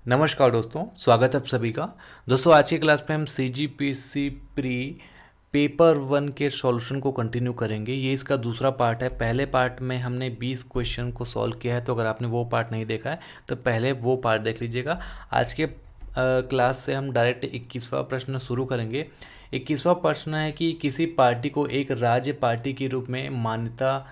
नमस्कार दोस्तों, स्वागत है आप सभी का। दोस्तों आज की क्लास में हम CGPC प्री पेपर 1 के सॉल्यूशन को कंटिन्यू करेंगे। ये इसका दूसरा पार्ट है। पहले पार्ट में हमने 20 क्वेश्चन को सॉल्व किया है, तो अगर आपने वो पार्ट नहीं देखा है तो पहले वो पार्ट देख लीजिएगा। आज के क्लास से हम डायरेक्ट 21वां प्रश्न शुरू करेंगे। 21वां प्रश्न है कि किसी पार्टी को एक राज्य पार्टी के रूप में मान्यता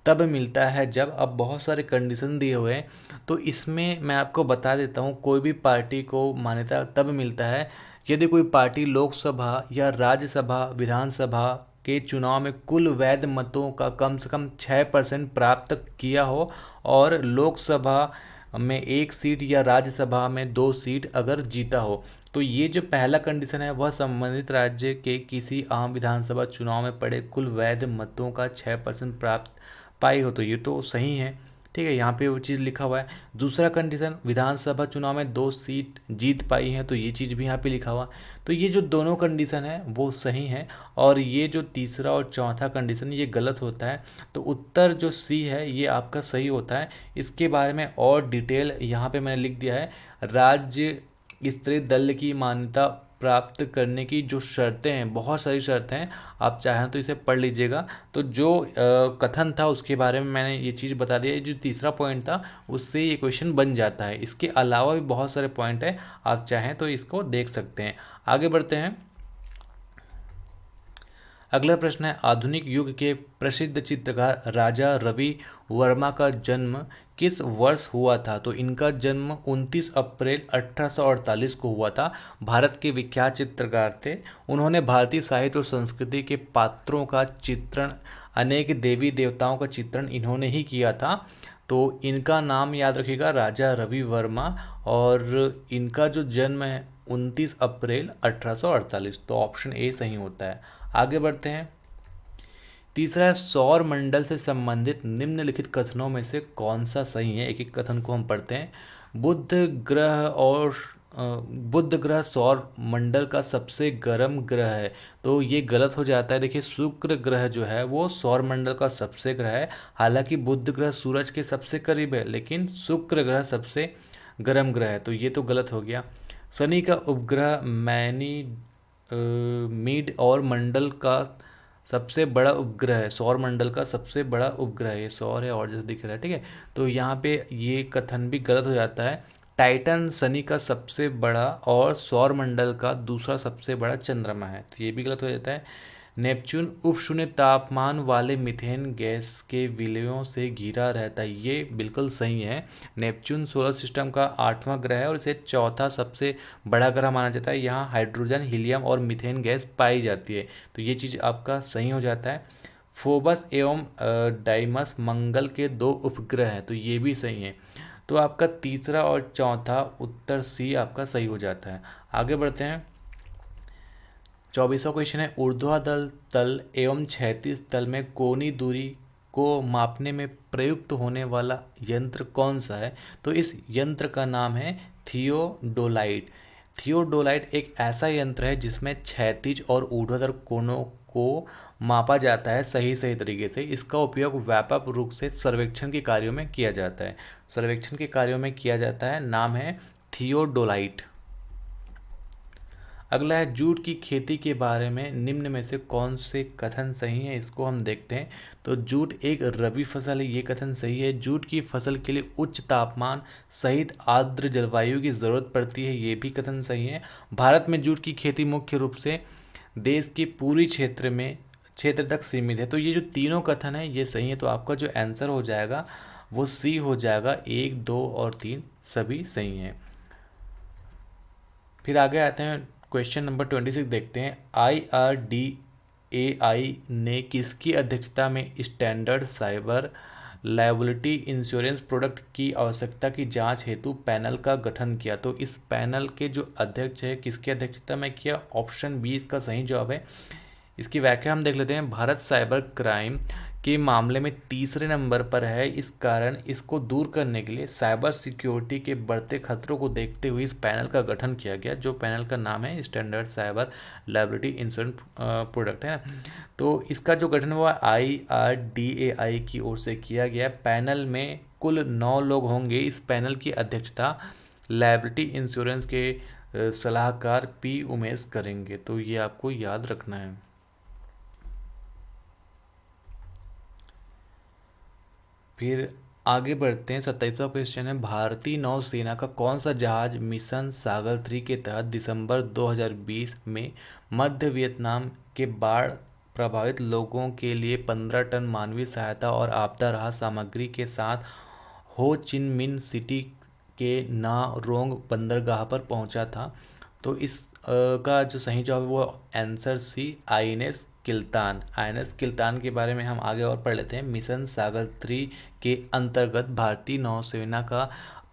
तब मिलता है जब, अब बहुत सारे कंडीशन दिए हुए हैं, तो इसमें मैं आपको बता देता हूँ। कोई भी पार्टी को मान्यता तब मिलता है यदि कोई पार्टी लोकसभा या राज्यसभा विधानसभा के चुनाव में कुल वैध मतों का कम से कम 6% प्राप्त किया हो और लोकसभा में 1 सीट या राज्यसभा में 2 सीट अगर जीता हो। तो ये जो पहला कंडीशन है वह संबंधित राज्य के किसी आम विधानसभा चुनाव में पड़े कुल वैध मतों का 6% प्राप्त पाई हो, तो ये तो सही है। ठीक है, यहाँ पे वो चीज़ लिखा हुआ है। दूसरा कंडीशन, विधानसभा चुनाव में 2 सीट जीत पाई है, तो ये चीज़ भी यहाँ पे लिखा हुआ। तो ये जो दोनों कंडीशन है वो सही है, और ये जो तीसरा और चौथा कंडीशन ये गलत होता है। तो उत्तर जो सी है ये आपका सही होता है। इसके बारे में और डिटेल यहाँ पे मैंने लिख दिया है। राज्य स्तरीय दल की मान्यता प्राप्त करने की जो शर्तें हैं, बहुत सारी शर्तें हैं, आप चाहें तो इसे पढ़ लीजिएगा। तो जो कथन था उसके बारे में मैंने ये चीज़ बता दिया। जो तीसरा पॉइंट था उससे ये क्वेश्चन बन जाता है। इसके अलावा भी बहुत सारे पॉइंट हैं, आप चाहें तो इसको देख सकते हैं। आगे बढ़ते हैं। अगला प्रश्न है, आधुनिक युग के प्रसिद्ध चित्रकार राजा रवि वर्मा का जन्म किस वर्ष हुआ था? तो इनका जन्म 29 अप्रैल 1848 को हुआ था। भारत के विख्यात चित्रकार थे। उन्होंने भारतीय साहित्य और संस्कृति के पात्रों का चित्रण, अनेक देवी देवताओं का चित्रण इन्होंने ही किया था। तो इनका नाम याद रखिएगा, राजा रवि वर्मा, और इनका जो जन्म है 29 अप्रैल 1848। तो ऑप्शन ए सही होता है। आगे बढ़ते हैं। तीसरा है, सौर मंडल से संबंधित निम्नलिखित कथनों में से कौन सा सही है? एक एक कथन को हम पढ़ते हैं। बुध ग्रह और बुध ग्रह सौर मंडल का सबसे गर्म ग्रह है, तो ये गलत हो जाता है। देखिए, शुक्र ग्रह जो है वो सौर मंडल का सबसे ग्रह है। हालांकि बुध ग्रह सूरज के सबसे करीब है, लेकिन शुक्र ग्रह सबसे गर्म ग्रह है, तो ये तो गलत हो गया। शनि का उपग्रह मैनी मीड और मंडल का सबसे बड़ा उपग्रह है। सौर मंडल का सबसे बड़ा उपग्रह है, ये सौर है और जैसे दिख रहा है। ठीक है, तो यहाँ पे ये कथन भी गलत हो जाता है। टाइटन शनि का सबसे बड़ा और सौर मंडल का दूसरा सबसे बड़ा चंद्रमा है, तो ये भी गलत हो जाता है। नेपच्यून उपशून्य तापमान वाले मीथेन गैस के विलयों से घिरा रहता है, ये बिल्कुल सही है। नेपच्यून सोलर सिस्टम का 8वां ग्रह है और इसे चौथा सबसे बड़ा ग्रह माना जाता है। यहाँ हाइड्रोजन, हीलियम और मीथेन गैस पाई जाती है, तो ये चीज़ आपका सही हो जाता है। फोबस एवं डाइमस मंगल के 2 उपग्रह हैं, तो ये भी सही है। तो आपका तीसरा और चौथा उत्तर सी आपका सही हो जाता है। आगे बढ़ते हैं। 24वां क्वेश्चन है, ऊर्ध्वाधर तल एवं क्षैतिज तल में कोणीय दूरी को मापने में प्रयुक्त होने वाला यंत्र कौन सा है? तो इस यंत्र का नाम है थियोडोलाइट। थियोडोलाइट एक ऐसा यंत्र है जिसमें क्षैतिज और ऊर्ध्वाधर कोणों को मापा जाता है सही सही तरीके से। इसका उपयोग व्यापक रूप से सर्वेक्षण के कार्यों में किया जाता है। सर्वेक्षण के कार्यों में किया जाता है, नाम है थियोडोलाइट। अगला है, जूट की खेती के बारे में निम्न में से कौन से कथन सही है? इसको हम देखते हैं। तो जूट एक रबी फसल है, ये कथन सही है। जूट की फसल के लिए उच्च तापमान सहित आर्द्र जलवायु की ज़रूरत पड़ती है, ये भी कथन सही है। भारत में जूट की खेती मुख्य रूप से देश के पूरी क्षेत्र तक सीमित है, तो ये जो तीनों कथन है ये सही है। तो आपका जो आंसर हो जाएगा वो सी हो जाएगा। 1, 2 और 3 सभी सही हैं। फिर आगे आते हैं, क्वेश्चन नंबर 26 देखते हैं। IRDAI ने किसकी अध्यक्षता में standard cyber liability insurance product की आवश्यकता की जांच हेतु पैनल का गठन किया? तो इस पैनल के जो अध्यक्ष है किसकी अध्यक्षता में किया? ऑप्शन बी इसका सही जवाब है। इसकी व्याख्या हम देख लेते हैं। भारत साइबर क्राइम के मामले में तीसरे नंबर पर है। इस कारण इसको दूर करने के लिए साइबर सिक्योरिटी के बढ़ते खतरों को देखते हुए इस पैनल का गठन किया गया, जो पैनल का नाम है standard cyber liability insurance product है ना। तो इसका जो गठन हुआ IRDAI की ओर से किया गया। पैनल में कुल 9 लोग होंगे। इस पैनल की अध्यक्षता लायबिलिटी इंश्योरेंस के सलाहकार पी उमेश करेंगे। तो ये आपको याद रखना है। फिर आगे बढ़ते हैं। 27वां क्वेश्चन है, भारतीय नौसेना का कौन सा जहाज मिशन सागर 3 के तहत दिसंबर 2020 में मध्य वियतनाम के बाढ़ प्रभावित लोगों के लिए 15 टन मानवीय सहायता और आपदा राहत सामग्री के साथ हो चिन मिन सिटी के ना रोंग बंदरगाह पर पहुंचा था? तो इस का जो सही जवाब है वो answer C, INS Kiltan. INS Kiltan के बारे में हम आगे और पढ़ लेते हैं। मिशन सागर 3 के अंतर्गत भारतीय नौसेना का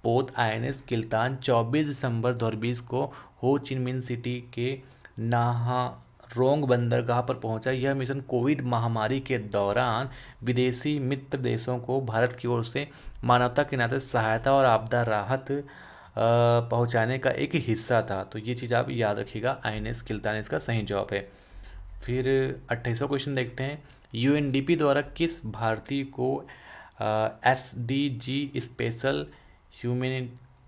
पोत आईएनएस किल्तान 24 दिसंबर 2020 को हो चिन मिन सिटी के नाहरोंग बंदरगाह पर पहुंचा। यह मिशन कोविड महामारी के दौरान विदेशी मित्र देशों को भारत की ओर से मानवता के नाते सहायता और आपदा राहत पहुंचाने का एक हिस्सा था। तो ये चीज़ आप याद रखिएगा, आईएनएस किल्तान इसका सही जवाब है। फिर 28वां क्वेश्चन देखते हैं। यूएनडीपी द्वारा किस भारतीय को SDG special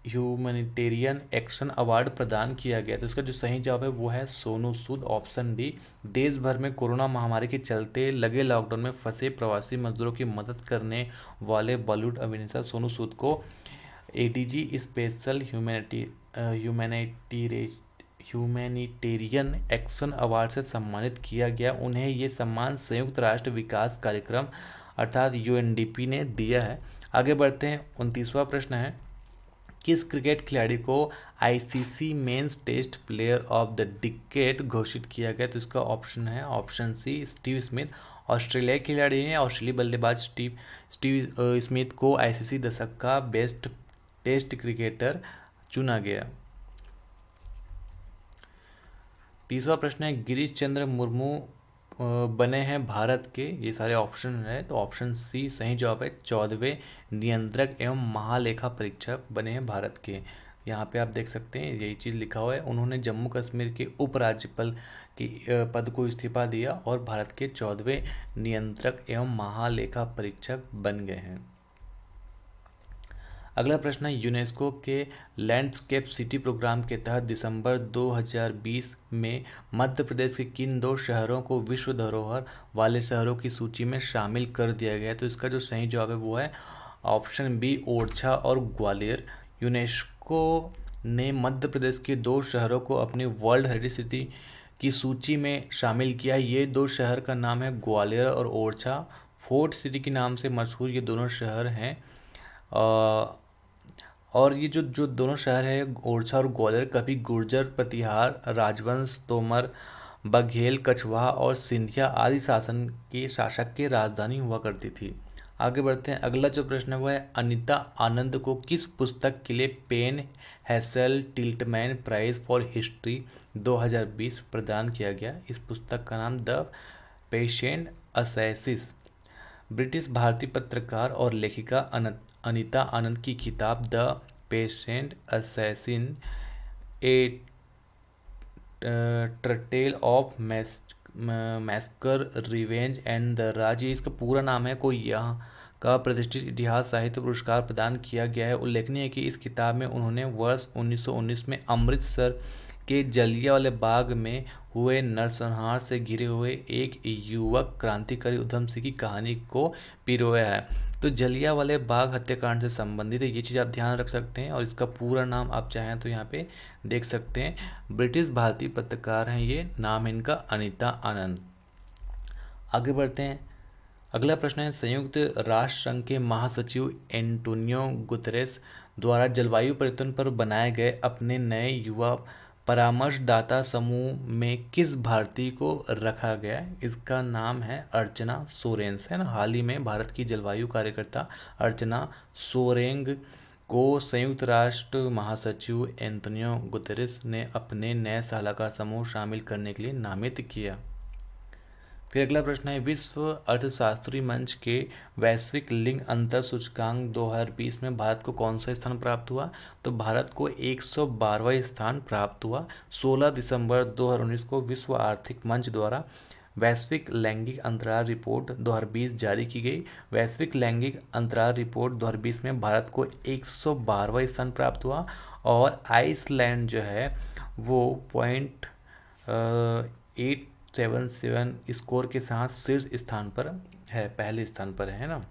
humanitarian action award प्रदान किया गया? तो इसका जो सही जवाब है वो है सोनू सूद, ऑप्शन डी। देश भर में कोरोना महामारी के चलते लगे लॉकडाउन में फंसे प्रवासी मजदूरों की मदद करने वाले बॉलीवुड अभिनेता सोनू सूद को ADG special humanitarian action award से सम्मानित किया गया। उन्हें ये सम्मान संयुक्त राष्ट्र विकास कार्यक्रम अर्थात यूएनडीपी ने दिया है। आगे बढ़ते हैं। 29वां प्रश्न है, किस क्रिकेट खिलाड़ी को ICC men's test player of the decade घोषित किया गया? तो इसका ऑप्शन है option C, Steve Smith. Australia खिलाड़ी हैं। ऑस्ट्रेलियाई बल्लेबाज स्टीव स्मिथ को आईसीसी दशक का बेस्ट टेस्ट क्रिकेटर चुना गया। 30वां प्रश्न है, गिरीश चंद्र मुर्मू बने हैं भारत के, ये सारे ऑप्शन है तो ऑप्शन सी सही जवाब है। 14वें नियंत्रक एवं महालेखा परीक्षक बने हैं भारत के। यहाँ पे आप देख सकते हैं यही चीज़ लिखा हुआ है। उन्होंने जम्मू कश्मीर के उपराज्यपाल की पद को इस्तीफा दिया और भारत के 14वें नियंत्रक एवं महालेखा परीक्षक बन गए हैं। अगला प्रश्न है, यूनेस्को के लैंडस्केप सिटी प्रोग्राम के तहत दिसंबर 2020 में मध्य प्रदेश के किन 2 शहरों को विश्व धरोहर वाले शहरों की सूची में शामिल कर दिया गया? तो इसका जो सही जवाब है वो है ऑप्शन बी, ओरछा और ग्वालियर। यूनेस्को ने मध्य प्रदेश के 2 शहरों को अपनी वर्ल्ड हेरिटेज सिटी की सूची में शामिल किया। ये 2 शहर का नाम है ग्वालियर और ओरछा। फोर्ट सिटी के नाम से मशहूर ये दोनों शहर हैं। और ये जो दोनों शहर है ओरछा और ग्वालियर, कभी गुर्जर, प्रतिहार, राजवंश, तोमर, बघेल, कछवाहा और सिंधिया आदि शासन के शासक की राजधानी हुआ करती थी। आगे बढ़ते हैं। अगला जो प्रश्न है वो है, अनीता आनंद को किस पुस्तक के लिए PEN Hessell Tiltman prize for history 2020 प्रदान किया गया? इस पुस्तक का नाम द पेशेंट असैसिस। ब्रिटिश भारतीय पत्रकार और लेखिका अनीता आनंद की किताब the patient assassin a trail of massacre revenge and the Raj, ये इसका पूरा नाम है, को यहाँ का प्रतिष्ठित इतिहास साहित्य पुरस्कार प्रदान किया गया है। उल्लेखनीय है कि इस किताब में उन्होंने वर्ष 1919 में अमृतसर के जलियांवाला बाग में हुए नरसंहार से घिरे हुए एक युवक क्रांतिकारी उधम सिंह की कहानी को पिरोया है। तो जलियांवाला बाग हत्याकांड से संबंधित है, ये चीज़ आप ध्यान रख सकते हैं। और इसका पूरा नाम आप चाहें तो यहाँ पे देख सकते हैं। ब्रिटिश भारतीय पत्रकार हैं ये, नाम है इनका अनीता आनंद। आगे बढ़ते हैं। अगला प्रश्न है, संयुक्त राष्ट्र संघ के महासचिव एंटोनियो गुतेरेस द्वारा जलवायु परिवर्तन पर बनाए गए अपने नए युवा परामर्शदाता समूह में किस भारतीय को रखा गया? इसका नाम है अर्चना सोरेंसेन। हाल ही में भारत की जलवायु कार्यकर्ता अर्चना सोरेंग को संयुक्त राष्ट्र महासचिव एंटोनियो गुतेरेस ने अपने नए सलाहकार समूह शामिल करने के लिए नामित किया। फिर अगला प्रश्न है, विश्व अर्थशास्त्री मंच के वैश्विक लिंग अंतर सूचकांक 2020 में भारत को कौन सा स्थान प्राप्त हुआ? तो भारत को 112वां स्थान प्राप्त हुआ। 16 दिसंबर 2019 को विश्व आर्थिक मंच द्वारा वैश्विक लैंगिक अंतराल रिपोर्ट 2020 जारी की गई। वैश्विक लैंगिक अंतराल रिपोर्ट 2020 में भारत को 112वां स्थान प्राप्त हुआ और आइसलैंड जो है वो 0.877 स्कोर के साथ शीर्ष स्थान पर है, पहले स्थान पर है ना।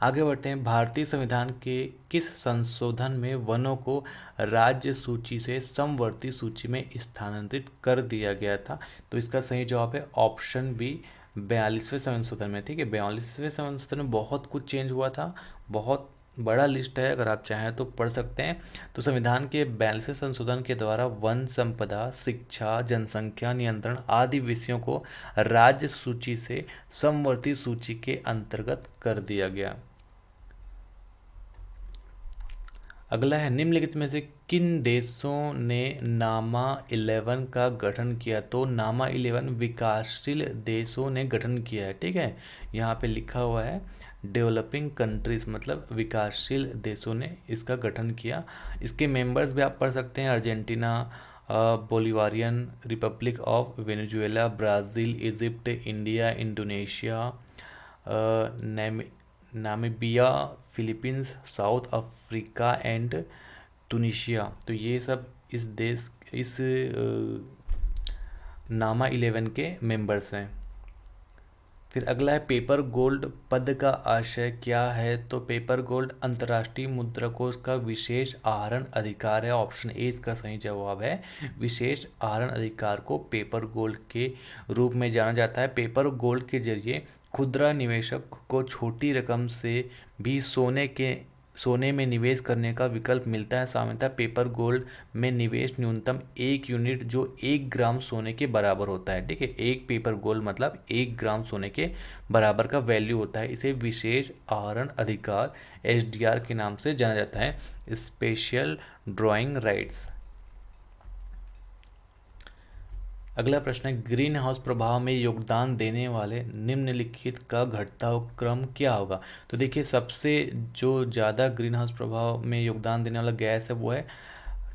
आगे बढ़ते हैं। भारतीय संविधान के किस संशोधन में वनों को राज्य सूची से समवर्ती सूची में स्थानांतरित कर दिया गया था? तो इसका सही जवाब है ऑप्शन बी, 42वें संशोधन में। ठीक है, 42वें संशोधन में बहुत कुछ चेंज हुआ था, बहुत बड़ा लिस्ट है, अगर आप चाहें तो पढ़ सकते हैं। तो संविधान के 42वें संशोधन के द्वारा वन संपदा, शिक्षा, जनसंख्या नियंत्रण आदि विषयों को राज्य सूची से समवर्ती सूची के अंतर्गत कर दिया गया। अगला है, निम्नलिखित में से किन देशों ने नामा 11 का गठन किया? तो नामा 11 विकासशील देशों ने गठन किया है। ठीक है, यहाँ पे लिखा हुआ है डेवलपिंग कंट्रीज, मतलब विकासशील देशों ने इसका गठन किया। इसके मेंबर्स भी आप पढ़ सकते हैं, Argentina, Bolivarian Republic of Venezuela, Brazil, Egypt, India, Indonesia, Namibia, Philippines, South Africa and Tunisia. तो ये सब इस नामा 11 के मेंबर्स हैं। फिर अगला है, पेपर गोल्ड पद का आशय क्या है? तो पेपर गोल्ड अंतर्राष्ट्रीय मुद्रा कोष का विशेष आहरण अधिकार है। ऑप्शन ए इसका सही जवाब है। विशेष आहरण अधिकार को पेपर गोल्ड के रूप में जाना जाता है। पेपर गोल्ड के जरिए खुदरा निवेशक को छोटी रकम से भी सोने में निवेश करने का विकल्प मिलता है। सामान्यतः पेपर गोल्ड में निवेश न्यूनतम 1 यूनिट जो 1 ग्राम सोने के बराबर होता है। ठीक है, एक पेपर गोल्ड मतलब 1 ग्राम सोने के बराबर का वैल्यू होता है। इसे विशेष आहरण अधिकार SDR के नाम से जाना जाता है, स्पेशल ड्रॉइंग राइट्स। अगला प्रश्न है, ग्रीन हाउस प्रभाव में योगदान देने वाले निम्नलिखित का घटता हुआ क्रम क्या होगा? तो देखिए, सबसे जो ज़्यादा ग्रीन हाउस प्रभाव में योगदान देने वाला गैस है वो है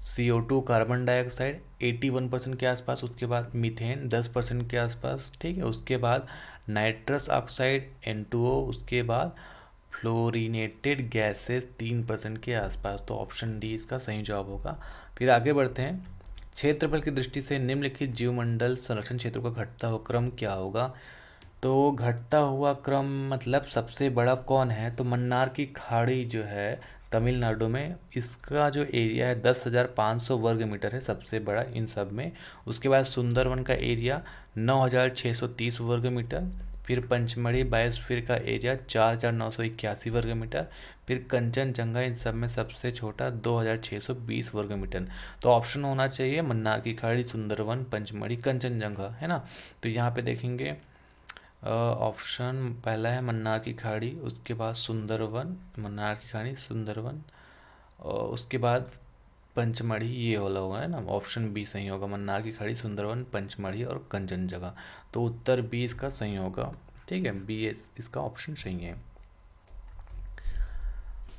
CO2 कार्बन डाइऑक्साइड 81% के आसपास, उसके बाद मीथेन 10% के आसपास। ठीक है, उसके बाद नाइट्रस ऑक्साइड N2O, उसके बाद फ्लोरिनेटेड गैसेस 3% के आसपास। तो ऑप्शन डी इसका सही जवाब होगा। फिर आगे बढ़ते हैं, क्षेत्रफल की दृष्टि से निम्नलिखित जीवमंडल संरक्षण क्षेत्रों का घटता हुआ क्रम क्या होगा? तो घटता हुआ क्रम मतलब सबसे बड़ा कौन है? तो मन्नार की खाड़ी जो है तमिलनाडु में, इसका जो एरिया है 10,500 वर्ग मीटर है, सबसे बड़ा इन सब में। उसके बाद सुंदरवन का एरिया 9,630 वर्ग मीटर। फिर पंचमढ़ी बायोस्फीयर का एरिया 4,981 वर्ग मीटर। फिर कंचनजंगा इन सब में सबसे छोटा 2,620 वर्ग मीटर। तो ऑप्शन होना चाहिए मन्नार की खाड़ी, सुंदरवन, पंचमढ़ी, कंचनजंगा, है ना। तो यहाँ पे देखेंगे ऑप्शन पहला है मन्नार की खाड़ी, उसके बाद सुंदरवन, मन्नार की खाड़ी, सुंदरवन, और उसके बाद पंचमढ़ी, ये वाला होगा, है ना। ऑप्शन बी सही होगा, मन्नार की खाड़ी, सुंदरवन, पंचमढ़ी और कंचनजंगा। तो उत्तर बी इसका सही होगा। ठीक है, बी इसका ऑप्शन सही है।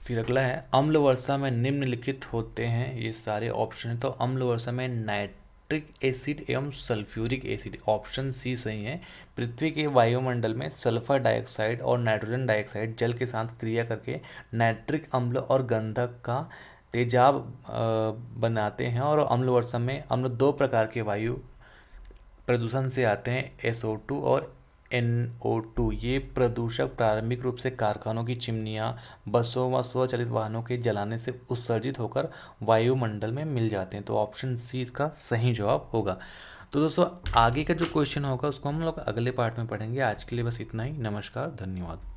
फिर अगला है, अम्ल वर्षा में निम्नलिखित होते हैं, ये सारे ऑप्शन है। तो अम्ल वर्षा में नाइट्रिक एसिड एवं सल्फ्यूरिक एसिड, ऑप्शन सी सही है। पृथ्वी के वायुमंडल में सल्फर डाइऑक्साइड और नाइट्रोजन डाइऑक्साइड जल के साथ क्रिया करके नाइट्रिक अम्ल और गंधक का तेजाब बनाते हैं। और अम्ल वर्षा में अम्ल 2 प्रकार के वायु प्रदूषण से आते हैं, SO2 और NO2। ये प्रदूषक प्रारंभिक रूप से कारखानों की चिमनियाँ, बसों व स्वचालित वाहनों के जलाने से उत्सर्जित होकर वायुमंडल में मिल जाते हैं। तो ऑप्शन सी इसका सही जवाब होगा। तो दोस्तों, आगे का जो क्वेश्चन होगा उसको हम लोग अगले पार्ट में पढ़ेंगे। आज के लिए बस इतना ही। नमस्कार, धन्यवाद।